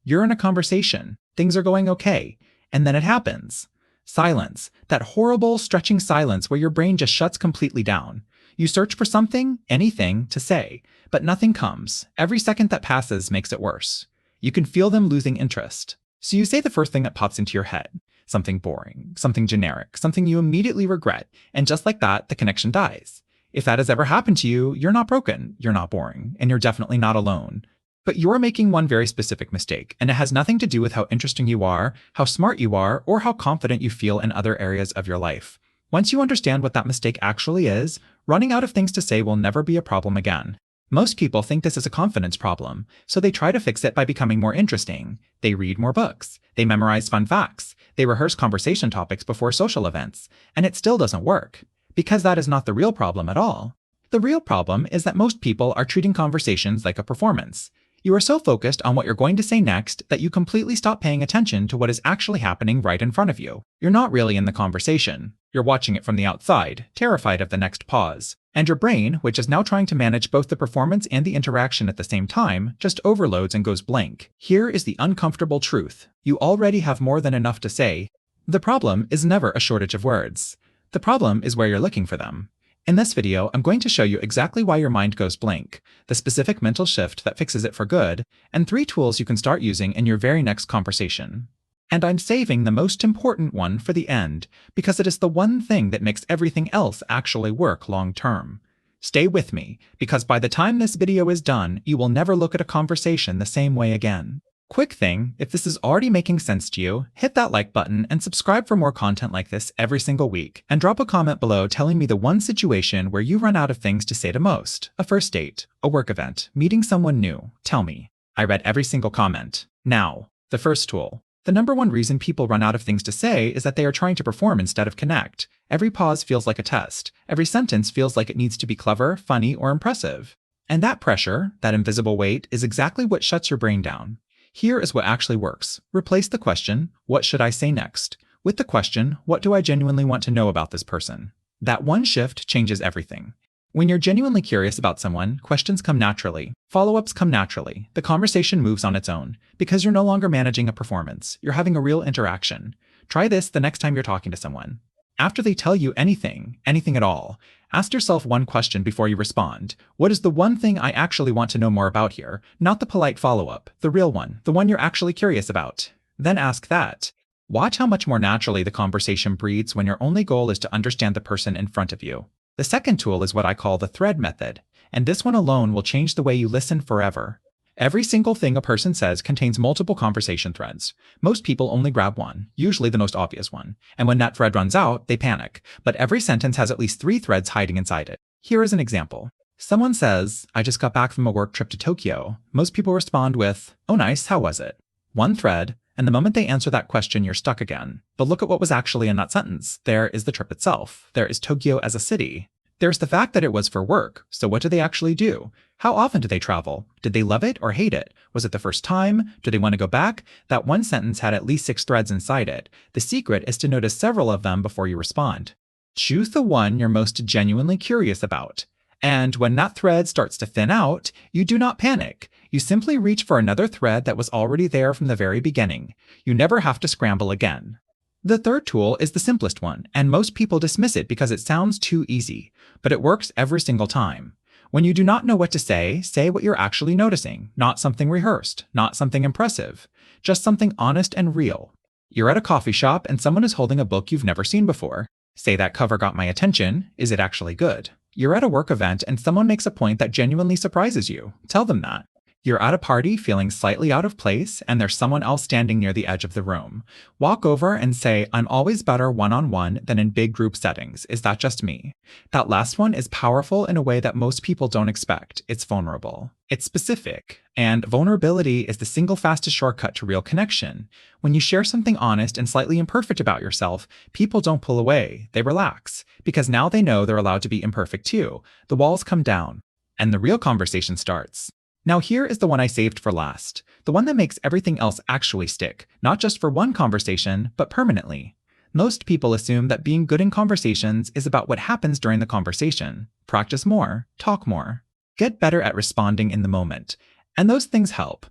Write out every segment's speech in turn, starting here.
You're in a conversation. Things are going okay. And then it happens. Silence. That horrible, stretching silence where your brain just shuts completely down. You search for something, anything, to say, but nothing comes. Every second that passes makes it worse. You can feel them losing interest. So you say the first thing that pops into your head. Something boring, something generic, something you immediately regret, and just like that, the connection dies. If that has ever happened to you, you're not broken, you're not boring, and you're definitely not alone. But you're making one very specific mistake, and it has nothing to do with how interesting you are, how smart you are, or how confident you feel in other areas of your life. Once you understand what that mistake actually is, running out of things to say will never be a problem again. Most people think this is a confidence problem, so they try to fix it by becoming more interesting. They read more books. They memorize fun facts. They rehearse conversation topics before social events. And it still doesn't work. Because that is not the real problem at all. The real problem is that most people are treating conversations like a performance. You are so focused on what you're going to say next that you completely stop paying attention to what is actually happening right in front of you. You're not really in the conversation. You're watching it from the outside, terrified of the next pause. And your brain, which is now trying to manage both the performance and the interaction at the same time, just overloads and goes blank. Here is the uncomfortable truth. You already have more than enough to say. The problem is never a shortage of words. The problem is where you're looking for them. In this video, I'm going to show you exactly why your mind goes blank, the specific mental shift that fixes it for good, and 3 tools you can start using in your very next conversation. And I'm saving the most important one for the end, because it is the one thing that makes everything else actually work long term. Stay with me, because by the time this video is done, you will never look at a conversation the same way again. Quick thing, if this is already making sense to you, hit that like button and subscribe for more content like this every single week. And drop a comment below telling me the one situation where you run out of things to say the most. A first date, a work event, meeting someone new. Tell me. I read every single comment. Now, the first tool. The number one reason people run out of things to say is that they are trying to perform instead of connect. Every pause feels like a test. Every sentence feels like it needs to be clever, funny, or impressive. And that pressure, that invisible weight, is exactly what shuts your brain down. Here is what actually works. Replace the question, what should I say next, with the question, what do I genuinely want to know about this person? That one shift changes everything. When you're genuinely curious about someone, questions come naturally. Follow-ups come naturally. The conversation moves on its own. Because you're no longer managing a performance. You're having a real interaction. Try this the next time you're talking to someone. After they tell you anything at all, ask yourself one question before you respond. What is the one thing I actually want to know more about here? Not the polite follow-up, the real one, the one you're actually curious about. Then ask that. Watch how much more naturally the conversation breathes when your only goal is to understand the person in front of you. The second tool is what I call the thread method, and this one alone will change the way you listen forever. Every single thing a person says contains multiple conversation threads. Most people only grab one, usually the most obvious one, and when that thread runs out, they panic. But every sentence has at least 3 threads hiding inside it. Here is an example. Someone says, I just got back from a work trip to Tokyo. Most people respond with, oh nice, how was it? One thread, and the moment they answer that question, you're stuck again. But look at what was actually in that sentence. There is the trip itself. There is Tokyo as a city. There's the fact that it was for work. So what do they actually do? How often do they travel? Did they love it or hate it? Was it the first time? Do they want to go back? That one sentence had at least 6 threads inside it. The secret is to notice several of them before you respond. Choose the one you're most genuinely curious about. And when that thread starts to thin out, you do not panic. You simply reach for another thread that was already there from the very beginning. You never have to scramble again. The third tool is the simplest one, and most people dismiss it because it sounds too easy, but it works every single time. When you do not know what to say what you're actually noticing, not something rehearsed, not something impressive, just something honest and real. You're at a coffee shop and someone is holding a book you've never seen before. Say that cover got my attention. Is it actually good? You're at a work event and someone makes a point that genuinely surprises you. Tell them that. You're at a party feeling slightly out of place and there's someone else standing near the edge of the room. Walk over and say, I'm always better one-on-one than in big group settings. Is that just me? That last one is powerful in a way that most people don't expect. It's vulnerable. It's specific. And vulnerability is the single fastest shortcut to real connection. When you share something honest and slightly imperfect about yourself, people don't pull away. They relax. Because now they know they're allowed to be imperfect too. The walls come down. And the real conversation starts. Now here is the one I saved for last, the one that makes everything else actually stick, not just for one conversation, but permanently. Most people assume that being good in conversations is about what happens during the conversation. Practice more, talk more, get better at responding in the moment. And those things help.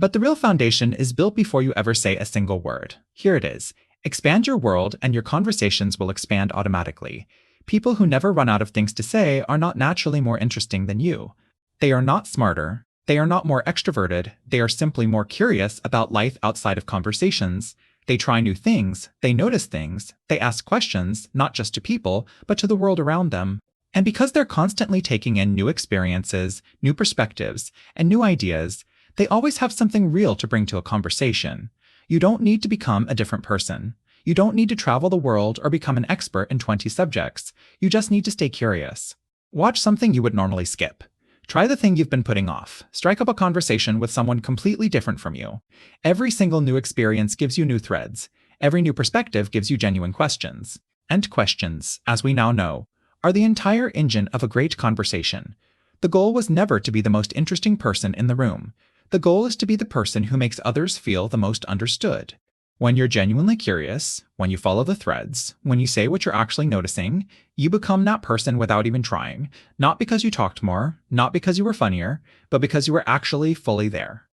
But the real foundation is built before you ever say a single word. Here it is. Expand your world and your conversations will expand automatically. People who never run out of things to say are not naturally more interesting than you. They are not smarter. They are not more extroverted. They are simply more curious about life outside of conversations. They try new things. They notice things. They ask questions, not just to people, but to the world around them. And because they're constantly taking in new experiences, new perspectives, and new ideas, they always have something real to bring to a conversation. You don't need to become a different person. You don't need to travel the world or become an expert in 20 subjects. You just need to stay curious. Watch something you would normally skip. Try the thing you've been putting off. Strike up a conversation with someone completely different from you. Every single new experience gives you new threads. Every new perspective gives you genuine questions. And questions, as we now know, are the entire engine of a great conversation. The goal was never to be the most interesting person in the room. The goal is to be the person who makes others feel the most understood. When you're genuinely curious, when you follow the threads, when you say what you're actually noticing, you become that person without even trying, not because you talked more, not because you were funnier, but because you were actually fully there.